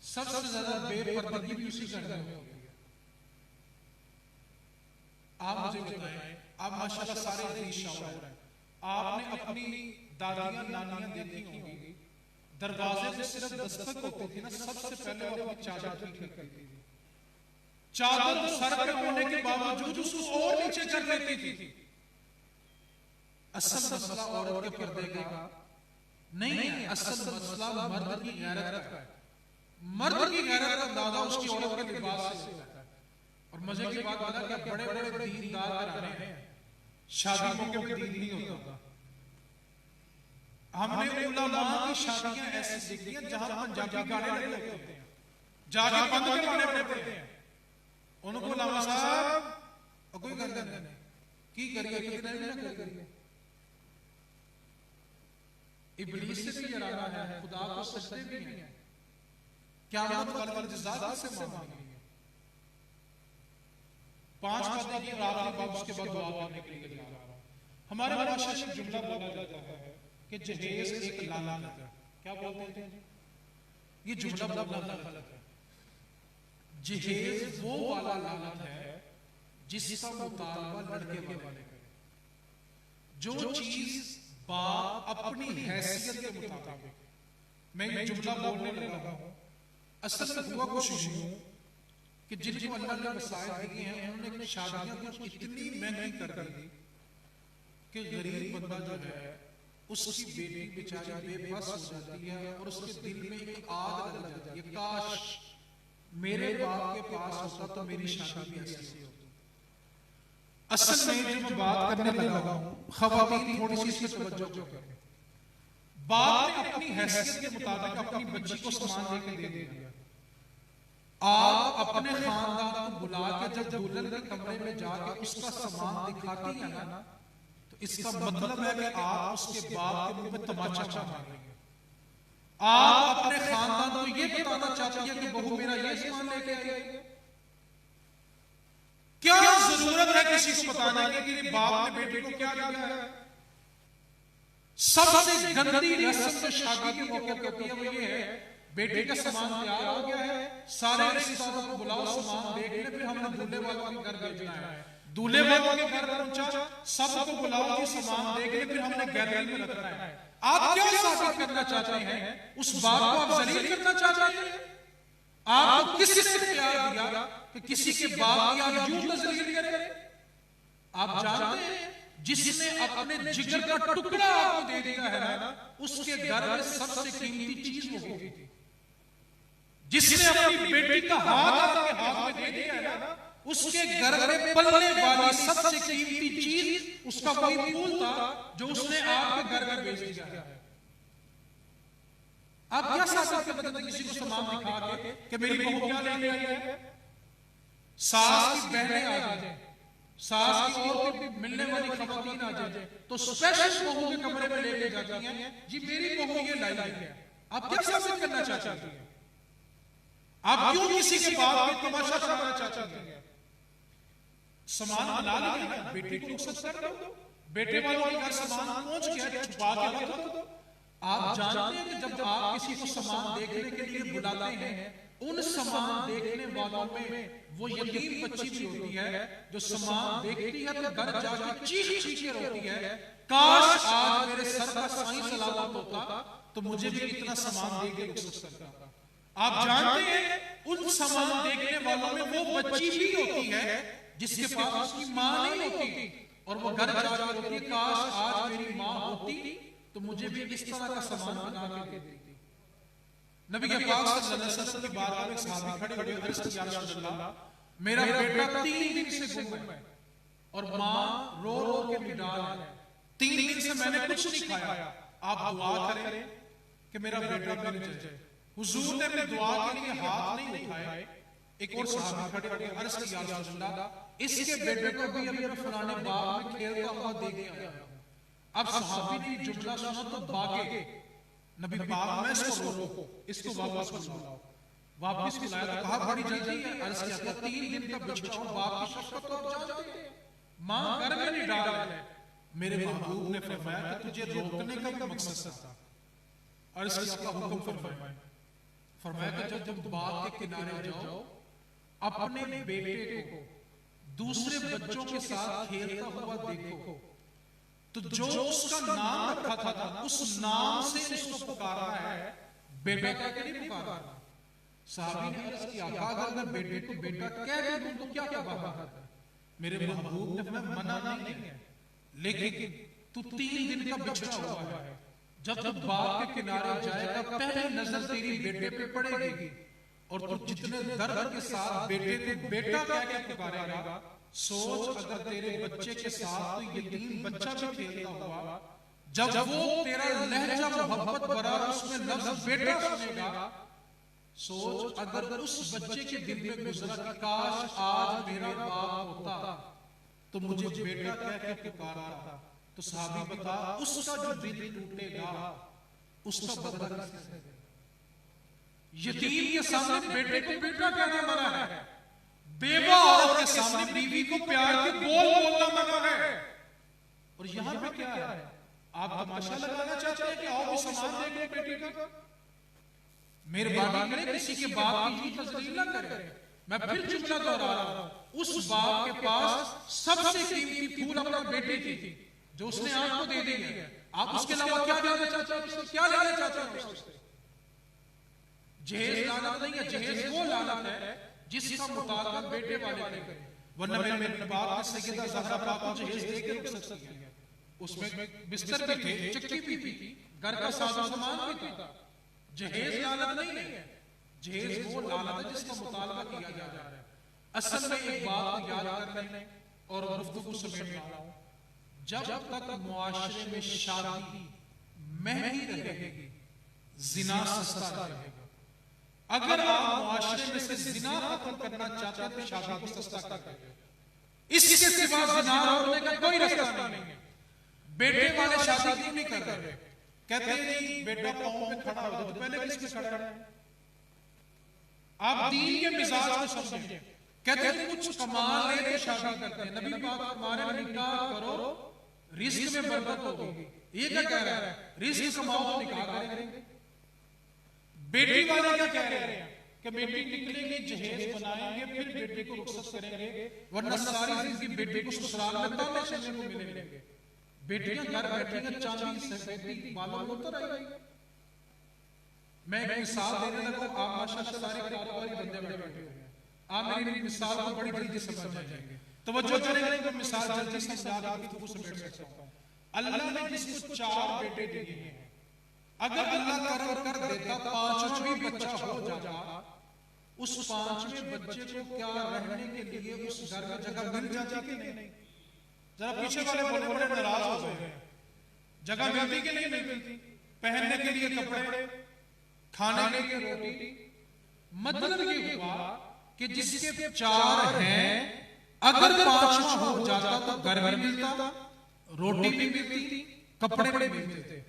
S1: सबसे ज्यादा बेपर्दगी भी उसी घर में होती है। आप मुझे बताएं, आप माशाल्लाह सारे दिन शाऊर हैं, आपने अपनी दादियां नानियां देखी होंगी, दरवाजे पे सिर्फ दस्तक होती थी ना, सबसे पहले वो अपनी चादर ठीक करती थी। चादर सर पे होने के बावजूद उसको और नीचे कर देती थी। असल मसला औरत के पर्दे का नहीं है, असल मसला मर्द की गैरत का है। मर्द की गैरत का अंदाजा उसकी औरत के लिबास से होता है। और मजे की बात बता कि बड़े बड़े दीनदार घराने हैं, शादी मौके पे दीन नहीं होता। हमने उलमा की शादियां ऐसी देखी हैं जहां पंजाबी गाने लगे होते हैं, जाके बंद के गाने पड़ते हैं। उनको उलमा साहब और कोई गंदा नहीं की करिए, कितना ना करिए। इब्लीस से भी डराना है, खुदा को सजदे भी हैं, क़यामत वाले जज़ा से मांगेंगे। 5 बातें की आखिरी बात, उसके बाद दुआ करने के लिए जा रहा हूं। हमारे भाषा में जुमला बोला जाता है कि जहेज एक लानत है। क्या बोलते हैं? ये जुमला बोलना गलत है। जहेज वो वाला लानत है जिसका मुतालबा लड़के वाले करे। जो चीज बाप अपनी हैसियत के मुताबिक, मैं ये जुमला बोलने लगा हूं, असल में हुआ कुछ यूं कि जिनको अल्लाह ने वसाइल दिए हैं उन्होंने शादियां कुछ इतनी महंगी कर दी कि गरीब बंदा जो है उसकी बेटी बेचारी बेबस हो जाती है और उसके दिल में एक आग लग जाती है, काश मेरे बाप के पास होता तो मेरी शादी भी ऐसी होती। असल में जो मैं बात करने लगा हूं, ख़वातीन थोड़ी सी इस पर तवज्जो करें। बाप ने अपनी हैसियत के मुताबिक अपनी बच्ची को सामान लेके दे दिया। आप अपने खानदान को बुला के जब दुल्हन के कमरे में जाके उसका सामान दिखाती है ना, तो इसका मतलब है कि आप उसके बाप के मुंह में तमाचा मार रही हैं। आप अपने खानदान को ये बताना चाहती है कि बहू मेरा ये सामान लेके आई। क्या जरूरत है किसी को बताने की कि बाप ने बेटी को क्या दिया है? सबसे गंदी रस्म जो शादी के मौके पर होती है वो ये है, बेटी का सामान तैयार हो गया है, सारे रिश्तेदारों को बुलाओ, सामान देख ले, फिर हमने दूल्हे वालों के घर भेजना है। दूल्हे वालों के घर पहुंचा, सबको बुलाओ कि सामान देख ले, फिर हमने गैलरी में रखना है। आप क्या साबित करना चाहते हैं? उस बात को आप जलील करना चाहते हैं? आपको किसने प्यार दिया कि किसी के बाप की आप यूं तजलील करें? आप जानते हैं जिसने अपने जिगर का टुकड़ा आपको दे दिया है ना, उसके घर में सबसे कीमती चीज वो होगी। जिसने अपनी बेटी का हाथ आपके हाथ में दे दिया है ना, उसके घर में पलने वाली सबसे कीमती चीज उसका कोई फूल था जो उसने आपके घर में भेज दिया है। आप क्या साबित करते हैं किसी को सामान दिखा के कि मेरी बहू क्या लेके आई है? सास की बहनें आ जाए, सास की और भी मिलने वाली खवातीन आ जाए तो स्पेशल बहू के कमरे में लेके जाती हैं, जी मेरी बहू ये लाई है। आप क्या साबित करना चाहते हैं? आप क्यों किसी के बाप की तमाशा करना चाहते हैं? सामान बना लिया, बेटी को रुखसत कर दो, बेटे वालों के घर सामान पहुंच गया, छुपा के रख दो। आप जानते हैं कि जब आप किसी को सामान देखने के लिए बुलाते हैं, उन सामान देखने वालों में वो यतीम बच्ची भी होती है जो सामान देखती है तो घर जाकर चीख चीख के रोती है, काश आज मेरे सर का साईं सलामत होता तो मुझे भी इतना सामान दे के रुखसत करता। आप जानते हैं उन सामान देखने वालों में वो बच्ची भी होती है जिसके पास उसकी मां नहीं होती और वो घर जाकर रोती है, काश आज मेरी मां होती तो मुझे भी इस तरह का सामान बना के देती। नबी के पाक सल्लल्लाहु अलैहि वसल्लम की बात में एक सहाबी खड़े हुए, अर्ज़ किया या रसूल अल्लाह, मेरा बेटा 3 दिन से गुम है और मां रो रो के निडाल है, 3 दिन से मैंने कुछ नहीं खाया, आप दुआ करें कि मेरा बेटा मिल जाए। हुजूर ने अपनी दुआ के लिए हाथ नहीं उठाए। एक और सहाबी खड़े हुए, अर्ज़ किया या रसूल अल्लाह, इसके बेटे को भी अभी फलाने बाग में खेलता हुआ देख आया। अब सहाबी ने जुमला सुना तो भागे, नबी पाक में इसको रोको, इसको वापस बुलाओ। वापस बुलाया तो कहा बड़ी जल्दी है, अर्ज़ किया था 3 दिन का बिछड़ा बाप की शफ़क़त तो आप जानते हैं, मां घर में नहीं डाल है। मेरे महबूब ने फरमाया कि तुझे रोकने का भी मकसद था, अर्ज़ किया का हुक्म फरमाया। फरमाया कि जब तुम बाग के किनारे जाओ, अपने बेटे को दूसरे बच्चों के साथ खेलता हुआ देखो, तो जो उसका नाम रखा था उस नाम से उसको पुकारना है, बेटा कह के नहीं पुकारना। साहबी ने अर्ज किया, अगर मैं बेटे को बेटा कह दूं तो क्या क्या बात है? मेरे महबूब ने फरमाया, मना नहीं है, लेकिन तू 3 दिन का बिछड़ा हुआ है, जब तू बाग के किनारे जाएगा पहली नजर तेरी बेटे पे पड़ेगी, और तू जितने दर्द के साथ बेटे को बेटा कह के पुकारेगा, सोच अगर तेरे बच्चे के साथ तो यतीम बच्चा भी खेलता हुआ, जब वो तेरा लहजा मोहब्बत भरा उसमें लफ्ज बेटा सुनेगा, सोच अगर उस बच्चे के दिल में गुजरा कि काश आज मेरा बाप होता तो मुझे बेटा कह के पुकारता। तो साहबी बता, उसका जो दिल टूटेगा उसका बदला किसने देगा? यतीम के सामने बेटे को बेटा कहना मना है, बेवा औरत के सामने बीवी को प्यार के बोल बोलना मना है। और यहां पे क्या है? आप तमाशा लगाना चाहते हैं कि आओ भी सम्मान देंगे बेटे का? मेहरबानी करें, किसी के बाप की तजलील ना करें। मैं फिर जुमला दोहरा रहा हूं, उस बाप के पास सबसे कीमती फूल अपना बेटे की थी जो उसने आपको दे दी है। आप उसके अलावा क्या देना चाहते हैं? क्या लेना चाहते हैं? जहेज लानत नहीं है, जहेज वो लानत है जिसका मुतालका बेटे वाले करें, वरना मेरे बाप ने सैयदा ज़हरा पाक को जहेज दे के रुखसत किया। उसमें बिस्तर भी थे, चक्की भी थी, घर का साजो सामान भी था। जहेज लानत नहीं है, जहेज वो लानत है जिसका मुतालबा किया जा रहा है। असल में एक बात को याद करने और गुफ्तगू समेट रहा हूं, जब तक मुआशरे में शादी महंगी रहेगी, जिना सस्ता रहेगा। अगर आप मुआशरे में से जिना खत्म करना चाहते हैं तो शादी को सस्ता करें, इसके सिवा जिना रोकने का कोई रास्ता नहीं है। बेटे वाले शादी क्यों नहीं कर रहे? कहते हैं नहीं, बेटा पांव पे खड़ा हो जाए, तो पहले किस पे खड़ा है? आप दीन के मिजाज को समझें। कहते हैं कुछ कमा ले तो शादी करते हैं। नबी पाक हमारे निकाह करो, रिस्क में बरकत होगी। ये क्या कह रहा है? रिस्क कमाओ तो निकाह करेंगे। बेटी वाले क्या कह रहे हैं कि बेटी निकलेगी, जहेज बनाएंगे, फिर बेटे को रुखसत करेंगे, वरना सारी जिंदगी बेटे को ससुराल में ताने सुनने को मिलेंगे। बेटियां घर बैठी हैं, चांदी सफेदी बालों में उतर आई। मैं एक मिसाल देने लगा, आप माशाल्लाह सारे कारोबारी बंदे बैठे हुए हैं, आप मेरी मिसाल को बड़ी जल्दी समझ जाएंगे। तवज्जो करेंगे तो मिसाल जल्दी समझा के गुफ्तगू से बैठ सकता हूं। अल्लाह ने जिसको 4 बेटे दिए हैं, अगर अल्लाह करम कर देता 5वां भी बच्चा हो जाता, उस 5वें बच्चे को क्या रहने के लिए उस घर में जगह मिल जाती कि नहीं? जरा पीछे वाले बड़े नाराज हो गए हैं। जगह मिलती कि नहीं मिलती? पहनने के लिए कपड़े, खाने के लिए रोटी। मतलब ये हुआ कि जिसके 4 हैं, अगर 5वां हो जाता तो घर भी मिलता, रोटी भी मिलती, कपड़े भी मिलते।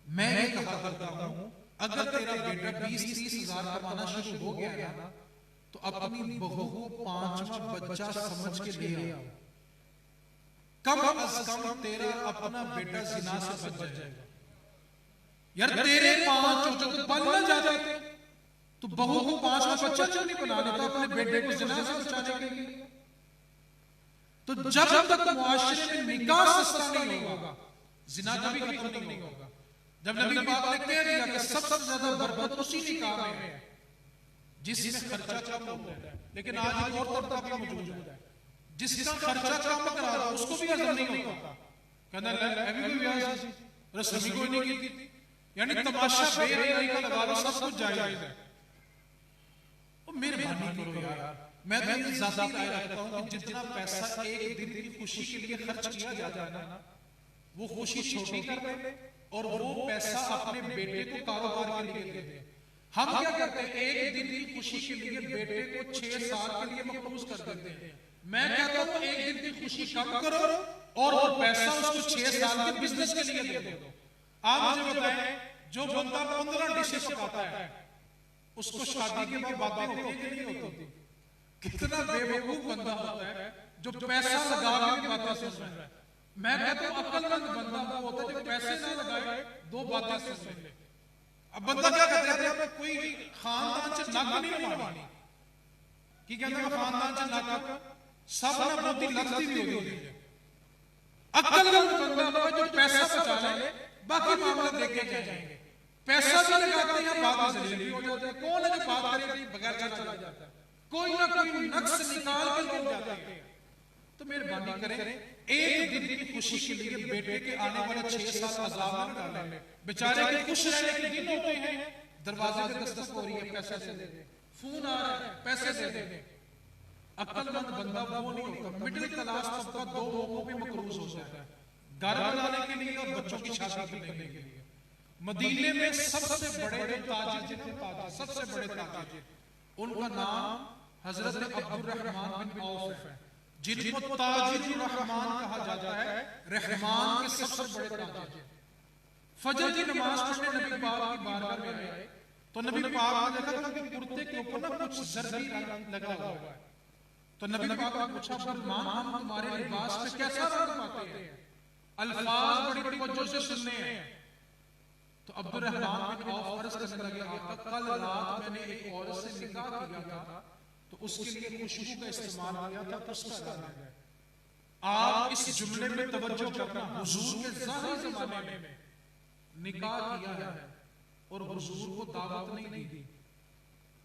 S1: मैं ये कहा करता हूं, अगर तेरा बेटा 20-30 हजार कमाना शुरू हो गया ना, तो अपनी बहू को 5वां बच्चा समझ के ले आओ। कम अज कम तेरा अपना बेटा जिना से बच जाएगा। यार तेरे 5 जो बन न जाते तो बहू को 5वां बच्चा क्यों नहीं बना लेता अपने बेटे को जिना से बचाने के लिए? तो जब तक मुआशरे में निकाह सस्ता नहीं होगा, जिना कभी खत्म नहीं होगा। जब नबी पाक ने कह दिया कि सबसे ज्यादा बरकत उसी निकाह में है जिसमें खर्चा कम होता है, लेकिन आज एक और तबका भी मौजूद है जिसका खर्चा कम करा रहा उसको भी हजम नहीं होता। कहना अभी भी ब्याज रस्मी कोई नहीं की, यानी तमाशा बेहयाई का लगा लो, सब कुछ जायज है। मेहरबानी करो यार, मैं तो ये ज़ाती राय रखता हूं कि जितना पैसा एक दिन की खुशी के लिए खर्च किया जाता है ना, वो खुशी छोटी कर ले और वो पैसा अपने बेटे को कारोबार के लिए दे दे। हम क्या करते हैं, एक दिन की खुशी के लिए बेटे को 6 साल के लिए महफूज कर देते हैं। मैं कहता हूं एक दिन की खुशी कम करो और वो पैसा उसको 6 साल के बिजनेस के लिए दे दो। आप मुझे बताएं, जो बंदा 15 डिशेस पकाता है उसको शादी के बाद बातें होती कि नहीं होती? कितना बेवकूफ बंदा होता है जो पैसा लगा के बातें सुन रहा है। मैं कहता हूं अक्लमंद बंदा वो होता है जो पैसे ना लगाए 2 बातें सुन ले। अब बंदा क्या कहता है, कोई खानदान च नक नहीं लवानी, की कहता है खानदान च नक सब ना बहुत लगती भी होती है। अक्लमंद बंदा जो पैसा बचा ले, बाकी मामला देखे जाएंगे। पैसा भी लगाते हैं, बात जलील हो जाती है। कौन है जो बात करे बगैर चला जाता है, कोई ना कोई नक्श निकाल के लोग जाते हैं। तो मेहरबानी करें, एक दिन की खुशी के लिए बेटे के आने वाले 6 साल अज़ाब न डालें। बेचारे के खुश रहने के दिन होते हैं, दरवाजे पे दस्तक हो रही है, पैसे दे दे, फोन आ रहा है, पैसे दे दे। अक्लमंद बंदा वो नहीं होता। मिडिल क्लास तबका दो मौकों पे मकरूज होता है, घर बनाने के लिए और बच्चों की शादी करने के लिए। मदीने में सबसे बड़े जो ताजिर, सबसे बड़े ताजिर, उनका नाम हजरत अब्दुर्रहमान बिन औफ है, जिनको ताजिर रहमान कहा जाता है। रहमान के सबसे बड़े ताजिर। फजर की नमाज पढ़ने नबी पाक की बारगाह में आए तो नबी पाक ने देखा कि कुर्ते के ऊपर ना कुछ जर्दी रंग लगा हुआ है। तो नबी पाक ने पूछा, फरमान हम तुम्हारे लिबास पे कैसा रंग पाते हैं? अल्फाज बड़ी बड़ी तवज्जो से सुनने हैं। तो अब्दुर्रहमान बिन औफ अर्ज करने लगे, आका कल रात मैंने एक औरत से निकाह किया था, तो उसके लिए खुशबू का इस्तेमाल किया था, उसका रंग है। आप इस जुमले में तवज्जो करना, हुजूर के ज़ाहिरी ज़माने में निकाह किया है और हुजूर को दावत नहीं दी,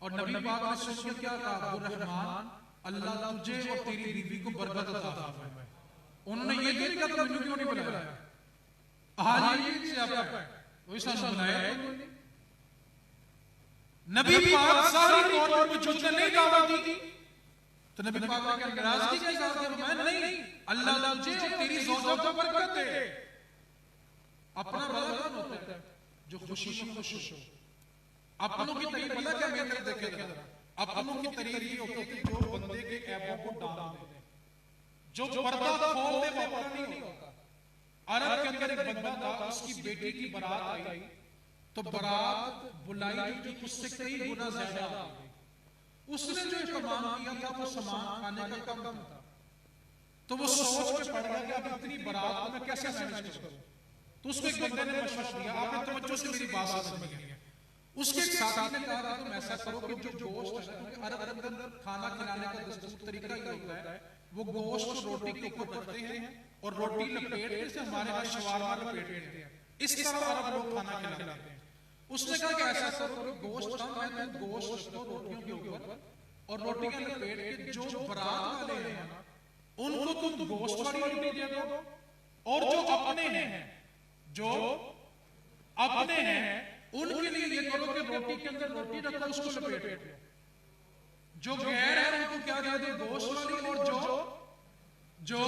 S1: और नबी पाक ने सुन के क्या कहा, अब्दुर्रहमान अल्लाह तुझे और तेरी बीवी को बरकत अता फरमाए। उन्होंने ये नहीं कहा मैंने क्यों नहीं बुलाया, आज ये से आप वही सा बुलाया। नबी पाक सारी तौर पर वजूद ने नहीं दावत दी, तो नबी पाक ने क्या नाराजगी के साथ कहा, मैं नहीं, अल्लाह तुझे और तेरी ज़ौजा को बरकत दे। अपना वाला कौन होता है जो खुशी में खुश हो। अपनों की तारीफ पता क्या मेरे देखे जरा, अपनों की तारीफ ये होती है जो बंदे के ऐबों को डाल दे, जो पर्दा खोल दे वो अपना नहीं होता। अरब के अंदर एक बंदा था, उसकी बेटी की बारात आई, तो बारात बुलाई जो उससे कई गुना ज्यादा आ गई। उसने जो इस्तेमाल किया था वो सामान खाने का कम था, तो वो सोच के पड़ गया कि अब इतनी बारात को मैं कैसे मैनेज करूं। तो उसको एक बंदे ने मशवरा दिया, आपने तवज्जो से मेरी बात समझ है। उसके एक साथी ने कहा कि तुम ऐसा करो कि जो गोश्त है, अरब के अंदर खाना खिलाने का दस्तूर तरीका ही होता है, वो गोश्त को रोटी के ऊपर रखते हैं और रोटी लपेट के, जैसे हमारे यहाँ शवारमा लपेटते हैं, इस तरह अरब लोग खाना खिलाते हैं। उसने कहा कि ऐसा करो, गोश्त कम है, तुम गोश्त रखो रोटियों के ऊपर और रोटियां लपेट के जो बारात वाले हैं ना उनको तुम गोश्त वाली रोटी दे दो, और जो अपने हैं उनके लिए ये करो कि रोटी के अंदर रोटी रखो, उसको लपेट दो। जो गैर है उनको क्या दे दो, गोश्त वाली, और जो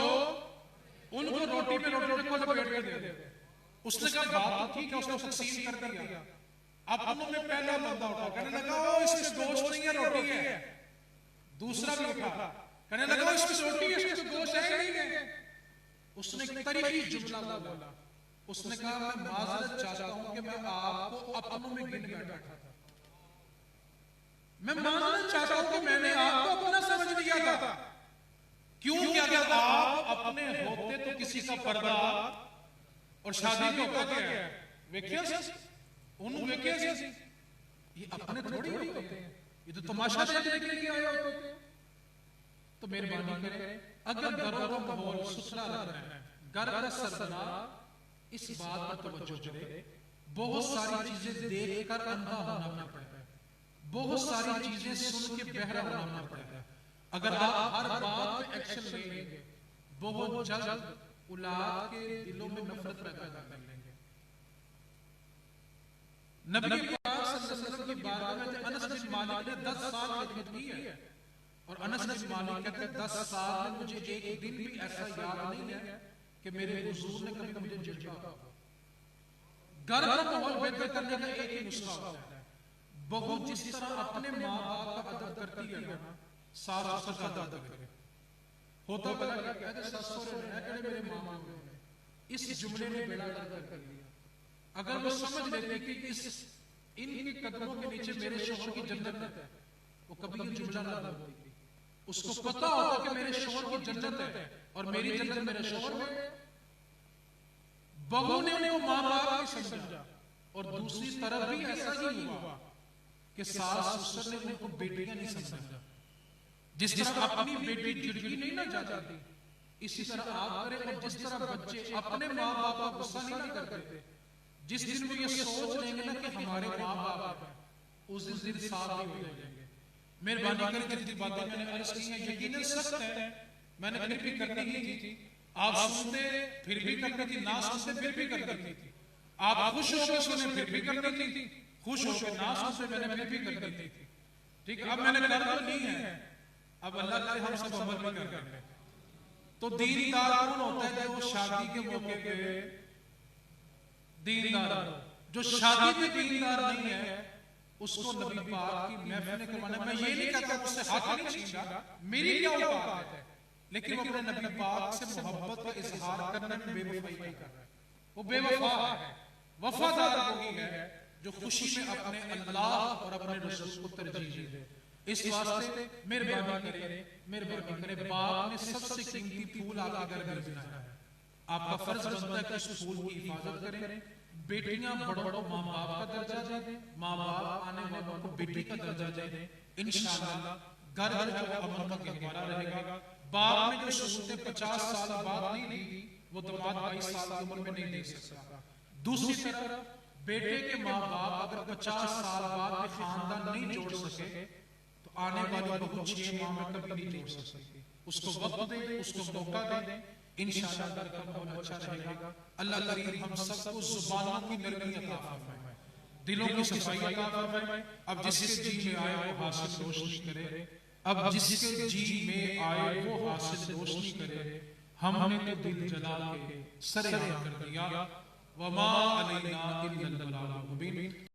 S1: उनको रोटी में रोटी रखो लपेट के दे दो। उसने कहा बात ठीक है, उसको तकसीम कर दिया। अब उन्होंने पहला बंदा उठा, कहने लगा ओ इसमें गोश्त नहीं है रोटी है। दूसरा भी उठा, कहने लगा इसमें रोटी है इसमें गोश्त है नहीं है। उसने तरीकी जुमला बोला, उसने कहा मैं माजरत चाहता हूं कि मैं आपको अपनों में गिन बैठा था, मैं माजरत चाहता हूं कि मैंने आपको अपना समझ लिया था। क्यों क्या अगर आप अपने होते तो किसी का पर्दा और शादी का होता क्या है, वेखिए उन्होंने वेखिए ये अपने थोड़ी होते हैं, ये तो तमाशा देखने के लिए आए होते हैं। तो मेहरबानी करें, अगर घरों का माहौल सुथरा रखना है, घर का सरबराह इस बात पर तवज्जो करे, बहुत सारी चीजें देखकर अंधा होना पड़ता है, बहुत सारी चीजें सुन के बहरा होना पड़ता है। अगर आप हर बात पे एक्शन लेंगे, बहुत जल्द औलाद के दिलों में नफरत पैदा कर लेंगे। नबी पाक सल्लल्लाहु अलैहि वसल्लम की बारगाह में अनस बिन मालिक ने 10 साल खिदमत की है, और अनस बिन मालिक कहते हैं 10 साल में मुझे एक दिन भी ऐसा याद नहीं है कि मेरे हुजूर ने कभी मुझे झिड़का हो। घर का माहौल बेहतर करने का एक ही नुस्खा होता है, बहू जिस तरह अपने माँ बाप का अदब करती है ना, सास ससुर का अदब करे। होता पता क्या कहते ससुर ने कहते मेरे माँ बाप ने इस जुमले में बेड़ा गर्क कर दिया। अगर वो समझ लेते कि इस इनके कदमों के नीचे मेरे शौहर की जन्नत है, वो कभी ये जुमला ना बोलती। उसको पता होता कि मेरे शौहर की जन्नत है और मेरी जन्नत मेरे शौहर में। बहू ने उनको माँ बाप की समझा, और दूसरी तरफ भी ऐसा ही हुआ कि सास ससुर ने उनको बेटियां नहीं समझा। जिस तरह अपनी बेटी झिड़की नहीं ना जाती, इसी तरह आप करें। और जिस तरह बच्चे अपने माँ बाप का गुस्सा नहीं ना करते, जिस दिन वो ये सोच लेंगे ना कि हमारे माँ बाप हैं, उस दिन साथ भी हो जाएंगे। मेहरबानी करके जितनी बातें मैंने अर्ज की हैं यकीनन सख्त है, मैंने फिर भी करनी ही थी। आप सुनते फिर भी करनी थी, ना सुनते फिर भी करनी थी। आप खुश होकर सुने फिर भी करनी थी, खुश होकर ना सुनते मैंने फिर भी करनी थी। ठीक है, अब मैंने कर तो नहीं है, अब अल्लाह ताला हम सब अमल भी कर रहे हैं। तो दीनदार कौन होता है? जो शादी के मौके पे दीनदार हो। जो शादी में दीनदार नहीं है उसको नबी पाक की महफिल करवाना, मैं ये नहीं कहता उससे हाथ नहीं छीनूंगा, मेरी क्या औकात है, लेकिन वो अपने नबी पाक से मोहब्बत का इजहार करने में बेवफाई कर रहा है। वो बेवफा है, वफादार वही है जो खुशी में अपने अल्लाह और अपने रसूल को तरजीह दे। इस वास्ते मेहरबानी करें, बाप ने सबसे कीमती फूल आपके घर में भेजा है, आपका फर्ज बनता है कि उस फूल की हिफाजत करें। बेटियां बड़ों माँ बाप का दर्जा दें, माँ बाप आने वालों को बेटी का दर्जा दें। इंशाअल्लाह घर घर जो अमन का गहवारा रहेगा। बाप ने जो सहूलतें 50 साल बाद नहीं दी, वो दामाद 22 साल की उम्र में नहीं दे सकता। दूसरी तरफ बेटे के माँ बाप अगर 50 साल बाद खानदान नहीं जोड़ सके तो आने वाली बहू 6 माह में कभी नहीं जोड़ सकती। उसको वक्त दें, उसको मौका दें, इंशाअल्लाह घर का माहौल अच्छा रहेगा। अल्लाह करीम हम सबको जुबानों की नरमी अता फरमाए, दिलों की सफाई अता फरमाए। अब जिसके जी में आए वो हासिल रोशनी करे, अब जिसके जी में आए वो हासिल रोशनी करे। हमने तो दिल जला के सरे कर दिया, वमा अलैना इल्लल बलागुल मुबीन।